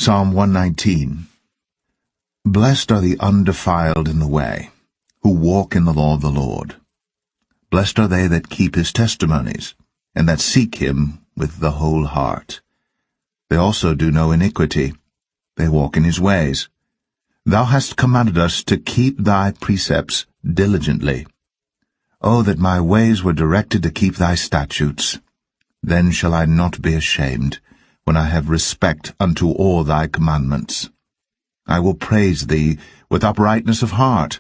Psalm 119. Blessed are the undefiled in the way, who walk in the law of the Lord. Blessed are they that keep his testimonies, and that seek him with the whole heart. They also do no iniquity. They walk in his ways. Thou hast commanded us to keep thy precepts diligently. O that my ways were directed to keep thy statutes! Then shall I not be ashamed, when I have respect unto all thy commandments. I will praise thee with uprightness of heart,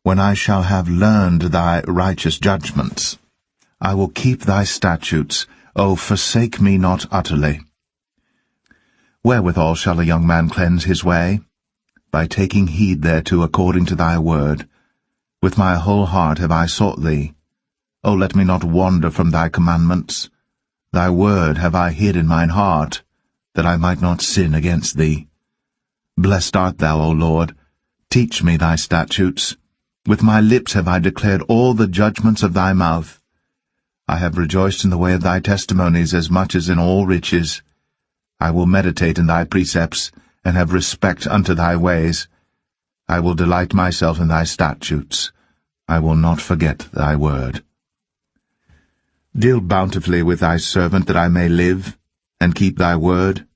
when I shall have learned thy righteous judgments. I will keep thy statutes. O forsake me not utterly. Wherewithal shall a young man cleanse his way? By taking heed thereto according to thy word. With my whole heart have I sought thee. O let me not wander from thy commandments. Thy word have I hid in mine heart, that I might not sin against thee. Blessed art thou, O Lord. Teach me thy statutes. With my lips have I declared all the judgments of thy mouth. I have rejoiced in the way of thy testimonies as much as in all riches. I will meditate in thy precepts, and have respect unto thy ways. I will delight myself in thy statutes. I will not forget thy word. Deal bountifully with thy servant, that I may live, and keep thy word.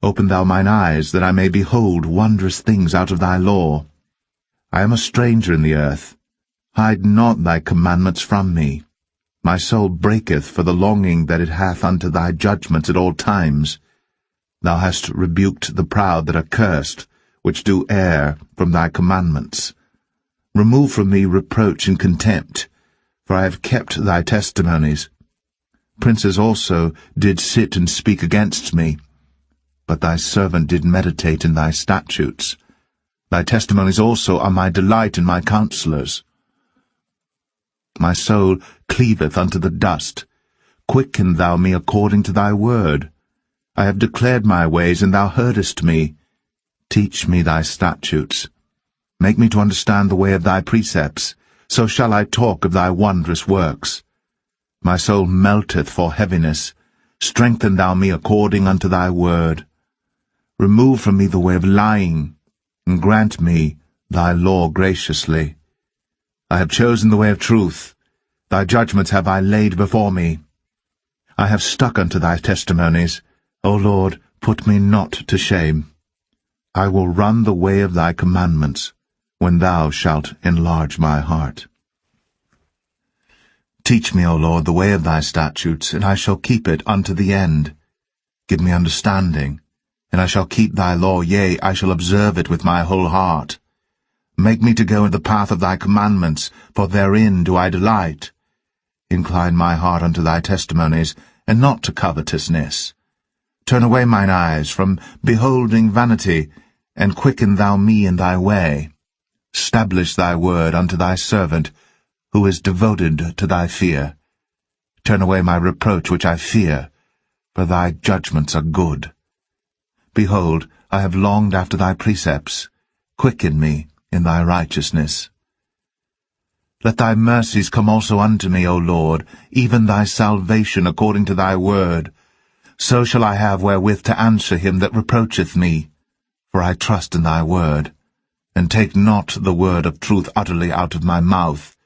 Open thou mine eyes, that I may behold wondrous things out of thy law. I am a stranger in the earth. Hide not thy commandments from me. My soul breaketh for the longing that it hath unto thy judgments at all times. Thou hast rebuked the proud that are cursed, which do err from thy commandments. Remove from me reproach and contempt, for I have kept thy testimonies. Princes also did sit and speak against me, but thy servant did meditate in thy statutes. Thy testimonies also are my delight and my counselors. My soul cleaveth unto the dust. Quicken thou me according to thy word. I have declared my ways, and thou heardest me. Teach me thy statutes. Make me to understand the way of thy precepts. So shall I talk of thy wondrous works. My soul melteth for heaviness. Strengthen thou me according unto thy word. Remove from me the way of lying, and grant me thy law graciously. I have chosen the way of truth. Thy judgments have I laid before me. I have stuck unto thy testimonies. O Lord, put me not to shame. I will run the way of thy commandments, when thou shalt enlarge my heart. Teach me, O Lord, the way of thy statutes, and I shall keep it unto the end. Give me understanding, and I shall keep thy law, yea, I shall observe it with my whole heart. Make me to go in the path of thy commandments, for therein do I delight. Incline my heart unto thy testimonies, and not to covetousness. Turn away mine eyes from beholding vanity, and quicken thou me in thy way. Stablish thy word unto thy servant, who is devoted to thy fear. Turn away my reproach which I fear, for thy judgments are good. Behold, I have longed after thy precepts. Quicken me in thy righteousness. Let thy mercies come also unto me, O Lord, even thy salvation according to thy word. So shall I have wherewith to answer him that reproacheth me. For I trust in thy word, and take not the word of truth utterly out of my mouth,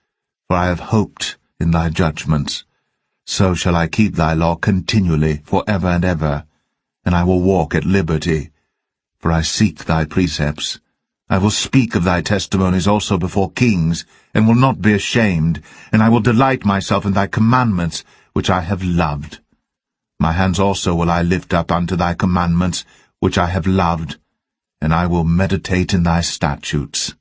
for I have hoped in thy judgments. So shall I keep thy law continually for ever and ever, and I will walk at liberty, for I seek thy precepts. I will speak of thy testimonies also before kings, and will not be ashamed, and I will delight myself in thy commandments, which I have loved. My hands also will I lift up unto thy commandments, which I have loved, and I will meditate in thy statutes.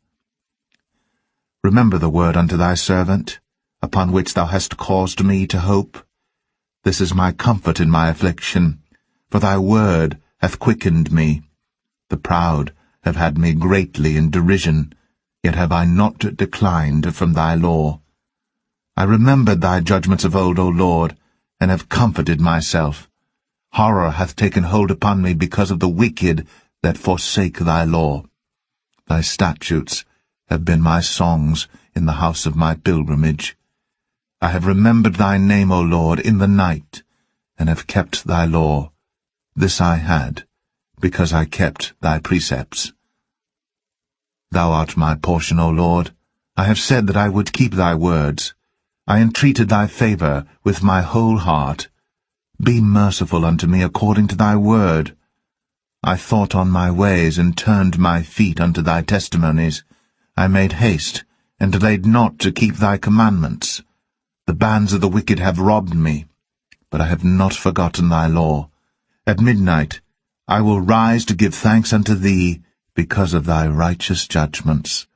Remember the word unto thy servant, upon which thou hast caused me to hope. This is my comfort in my affliction, for thy word hath quickened me. The proud have had me greatly in derision, yet have I not declined from thy law. I remembered thy judgments of old, O Lord, and have comforted myself. Horror hath taken hold upon me because of the wicked that forsake thy law. Thy statutes have been my songs in the house of my pilgrimage. I have remembered thy name, O Lord, in the night, and have kept thy law. This I had, because I kept thy precepts. Thou art my portion, O Lord. I have said that I would keep thy words. I entreated thy favour with my whole heart. Be merciful unto me according to thy word. I thought on my ways, and turned my feet unto thy testimonies. I made haste, and delayed not to keep thy commandments. The bands of the wicked have robbed me, but I have not forgotten thy law. At midnight I will rise to give thanks unto thee, because of thy righteous judgments.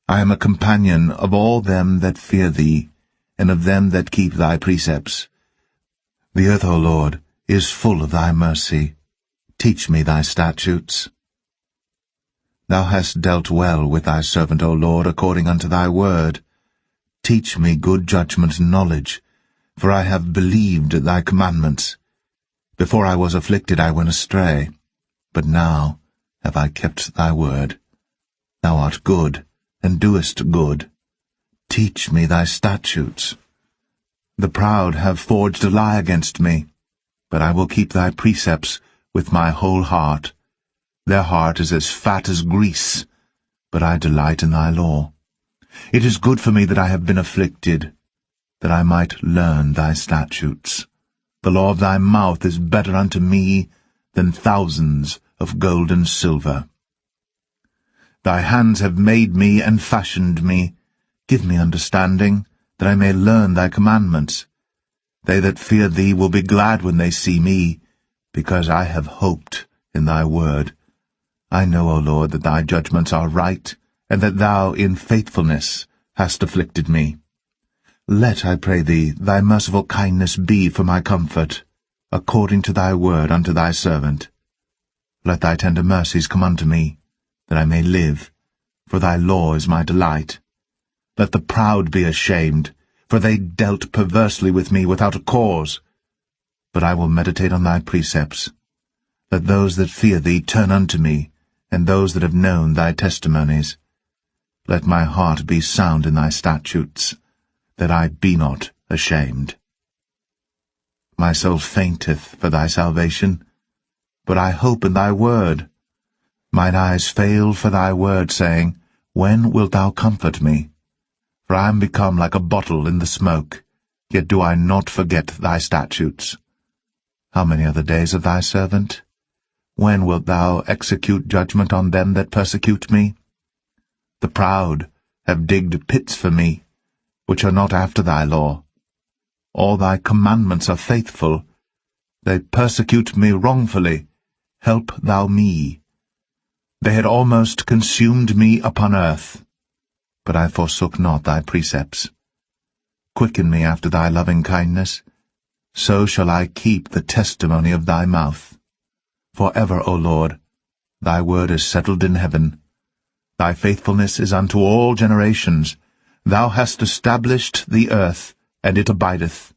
I am a companion of all them that fear thee, and of them that keep thy precepts. The earth, O Lord, is full of thy mercy. Teach me thy statutes. Thou hast dealt well with thy servant, O Lord, according unto thy word. Teach me good judgment and knowledge, for I have believed thy commandments. Before I was afflicted I went astray, but now have I kept thy word. Thou art good, and doest good. Teach me thy statutes. The proud have forged a lie against me, but I will keep thy precepts with my whole heart. Their heart is as fat as grease, but I delight in thy law. It is good for me that I have been afflicted, that I might learn thy statutes. The law of thy mouth is better unto me than thousands of gold and silver. Thy hands have made me and fashioned me. Give me understanding, that I may learn thy commandments. They that fear thee will be glad when they see me, because I have hoped in thy word. I know, O Lord, that thy judgments are right, and that thou in faithfulness hast afflicted me. Let, I pray thee, thy merciful kindness be for my comfort, according to thy word unto thy servant. Let thy tender mercies come unto me, that I may live, for thy law is my delight. Let the proud be ashamed, for they dealt perversely with me without a cause. But I will meditate on thy precepts. Let those that fear thee turn unto me, and those that have known thy testimonies. Let my heart be sound in thy statutes, that I be not ashamed. My soul fainteth for thy salvation, but I hope in thy word. Mine eyes fail for thy word, saying, When wilt thou comfort me? For I am become like a bottle in the smoke, yet do I not forget thy statutes. How many are the days of thy servant? When wilt thou execute judgment on them that persecute me? The proud have digged pits for me, which are not after thy law. All thy commandments are faithful. They persecute me wrongfully. Help thou me. They had almost consumed me upon earth, but I forsook not thy precepts. Quicken me after thy loving kindness, so shall I keep the testimony of thy mouth. For ever, O Lord, thy word is settled in heaven. Thy faithfulness is unto all generations. Thou hast established the earth, and it abideth.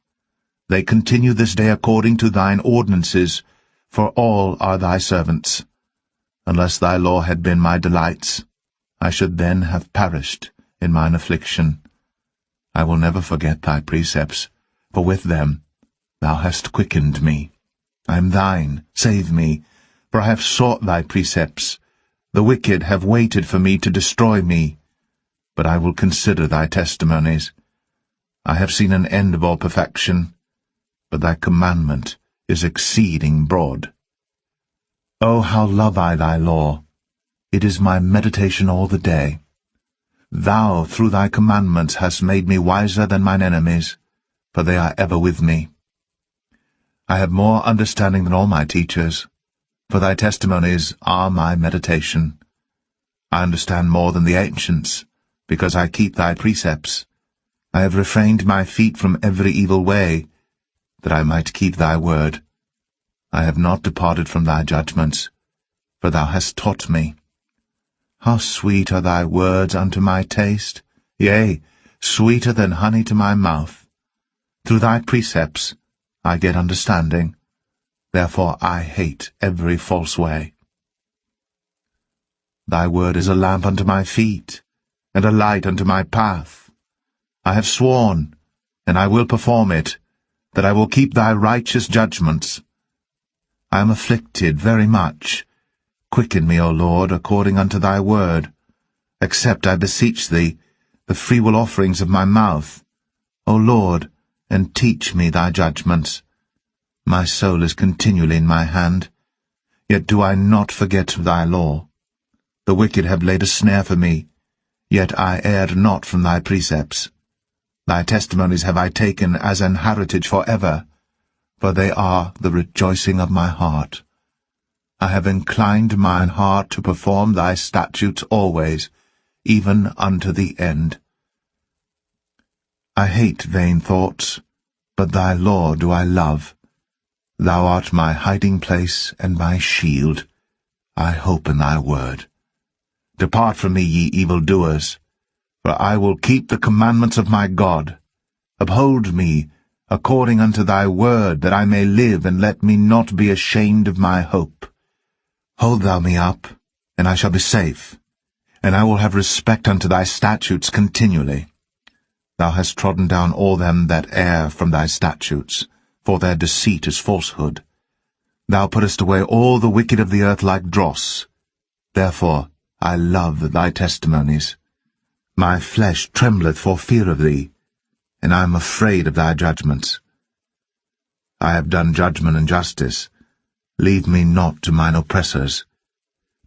They continue this day according to thine ordinances, for all are thy servants. Unless thy law had been my delights, I should then have perished in mine affliction. I will never forget thy precepts, for with them thou hast quickened me. I am thine, save me, for I have sought thy precepts. The wicked have waited for me to destroy me, but I will consider thy testimonies. I have seen an end of all perfection, but thy commandment is exceeding broad. O how love I thy law! It is my meditation all the day. Thou through thy commandments hast made me wiser than mine enemies, for they are ever with me. I have more understanding than all my teachers, for thy testimonies are my meditation. I understand more than the ancients, because I keep thy precepts. I have refrained my feet from every evil way, that I might keep thy word. I have not departed from thy judgments, for thou hast taught me. How sweet are thy words unto my taste, yea, sweeter than honey to my mouth. Through thy precepts I get understanding, therefore I hate every false way. Thy word is a lamp unto my feet, and a light unto my path. I have sworn, and I will perform it, that I will keep thy righteous judgments. I am afflicted very much, Quicken me, O Lord, according unto thy word. Accept, I beseech thee, the freewill offerings of my mouth. O Lord, and teach me thy judgments. My soul is continually in my hand, yet do I not forget thy law. The wicked have laid a snare for me, yet I erred not from thy precepts. Thy testimonies have I taken as an heritage for ever, for they are the rejoicing of my heart. I have inclined mine heart to perform thy statutes always, even unto the end. I hate vain thoughts, but thy law do I love. Thou art my hiding place and my shield. I hope in thy word. Depart from me, ye evildoers, for I will keep the commandments of my God. Uphold me according unto thy word, that I may live, and let me not be ashamed of my hope. Hold thou me up, and I shall be safe, and I will have respect unto thy statutes continually. Thou hast trodden down all them that err from thy statutes, for their deceit is falsehood. Thou puttest away all the wicked of the earth like dross. Therefore I love thy testimonies. My flesh trembleth for fear of thee, and I am afraid of thy judgments. I have done judgment and justice. Leave me not to mine oppressors.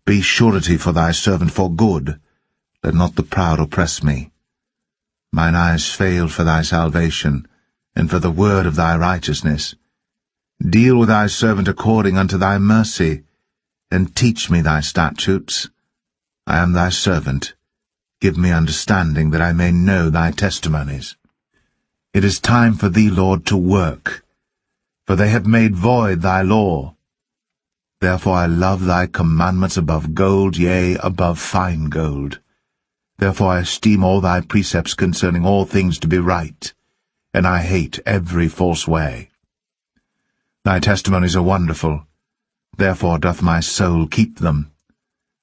Be surety for thy servant for good. Let not the proud oppress me. Mine eyes failed for thy salvation, and for the word of thy righteousness. Deal with thy servant according unto thy mercy, and teach me thy statutes. I am thy servant. Give me understanding, that I may know thy testimonies. It is time for thee, Lord, to work, for they have made void thy law. Therefore I love thy commandments above gold, yea, above fine gold. Therefore I esteem all thy precepts concerning all things to be right, and I hate every false way. Thy testimonies are wonderful, therefore doth my soul keep them.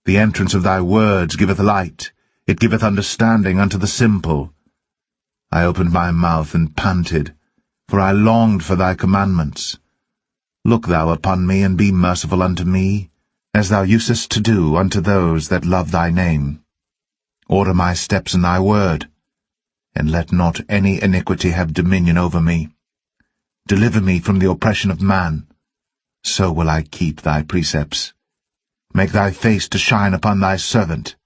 The entrance of thy words giveth light, it giveth understanding unto the simple. I opened my mouth and panted, for I longed for thy commandments. Look thou upon me, and be merciful unto me, as thou usest to do unto those that love thy name. Order my steps in thy word, and let not any iniquity have dominion over me. Deliver me from the oppression of man, so will I keep thy precepts. Make thy face to shine upon thy servant,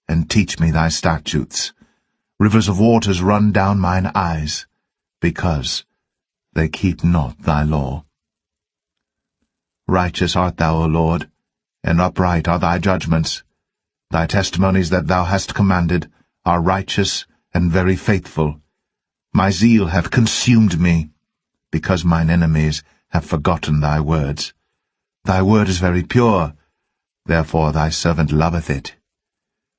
and teach me thy statutes. Rivers of waters run down mine eyes, because they keep not thy law. Righteous art thou, O Lord, and upright are thy judgments. Thy testimonies that thou hast commanded are righteous and very faithful. My zeal hath consumed me, because mine enemies have forgotten thy words. Thy word is very pure, therefore thy servant loveth it.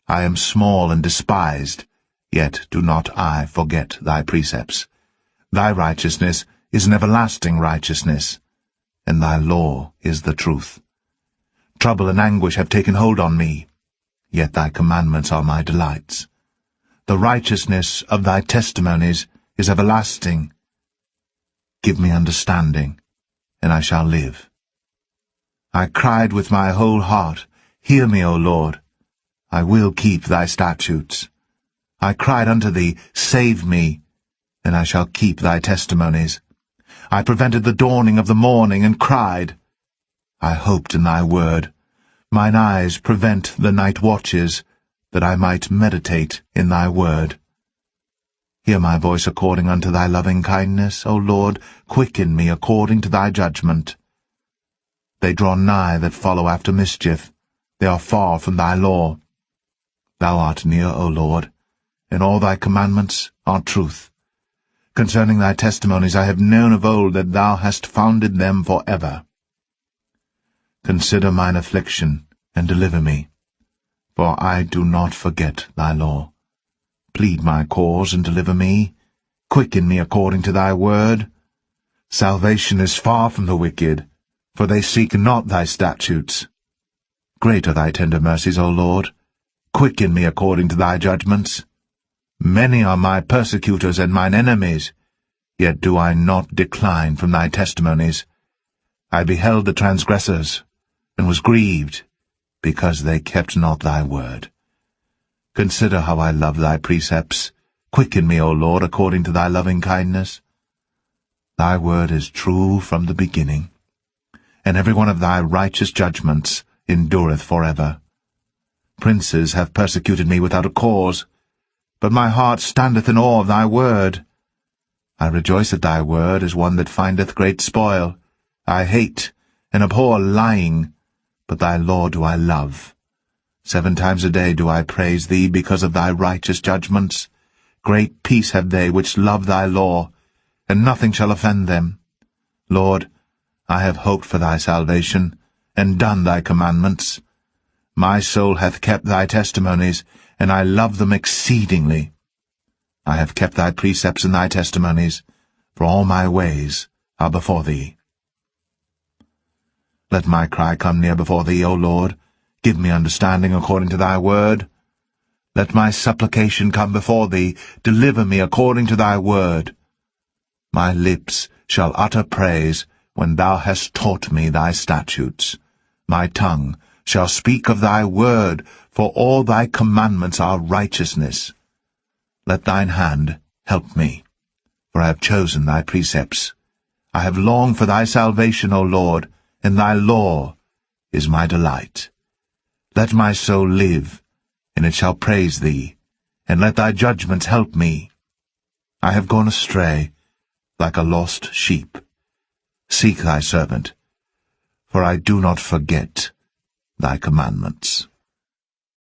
I am small and despised, yet do not I forget thy precepts. Thy righteousness is an everlasting righteousness, and thy law is the truth. Trouble and anguish have taken hold on me, yet thy commandments are my delights. The righteousness of thy testimonies is everlasting. Give me understanding, and I shall live. I cried with my whole heart, Hear me, O Lord. I will keep thy statutes. I cried unto thee, Save me, and I shall keep thy testimonies. I prevented the dawning of the morning, and cried. I hoped in thy word. Mine eyes prevent the night watches, that I might meditate in thy word. Hear my voice according unto thy loving kindness, O Lord, quicken me according to thy judgment. They draw nigh that follow after mischief, they are far from thy law. Thou art near, O Lord, and all thy commandments are truth. Concerning thy testimonies I have known of old that thou hast founded them for ever. Consider mine affliction, and deliver me, for I do not forget thy law. Plead my cause, and deliver me. Quicken me according to thy word. Salvation is far from the wicked, for they seek not thy statutes. Great are thy tender mercies, O Lord. Quicken me according to thy judgments. Many are my persecutors and mine enemies, yet do I not decline from thy testimonies. I beheld the transgressors, and was grieved, because they kept not thy word. Consider how I love thy precepts. Quicken me, O Lord, according to thy loving kindness. Thy word is true from the beginning, and every one of thy righteous judgments endureth forever. Princes have persecuted me without a cause, but my heart standeth in awe of thy word. I rejoice at thy word as one that findeth great spoil. I hate and abhor lying, but thy law do I love. 7 times a day do I praise thee because of thy righteous judgments. Great peace have they which love thy law, and nothing shall offend them. Lord, I have hoped for thy salvation, and done thy commandments. My soul hath kept thy testimonies, and I love them exceedingly. I have kept thy precepts and thy testimonies, for all my ways are before thee. Let my cry come near before thee, O Lord. Give me understanding according to thy word. Let my supplication come before thee. Deliver me according to thy word. My lips shall utter praise when thou hast taught me thy statutes. My tongue shall speak of thy word, for all thy commandments are righteousness. Let thine hand help me, for I have chosen thy precepts. I have longed for thy salvation, O Lord, and thy law is my delight. Let my soul live, and it shall praise thee, and let thy judgments help me. I have gone astray, like a lost sheep. Seek thy servant, for I do not forget thy commandments.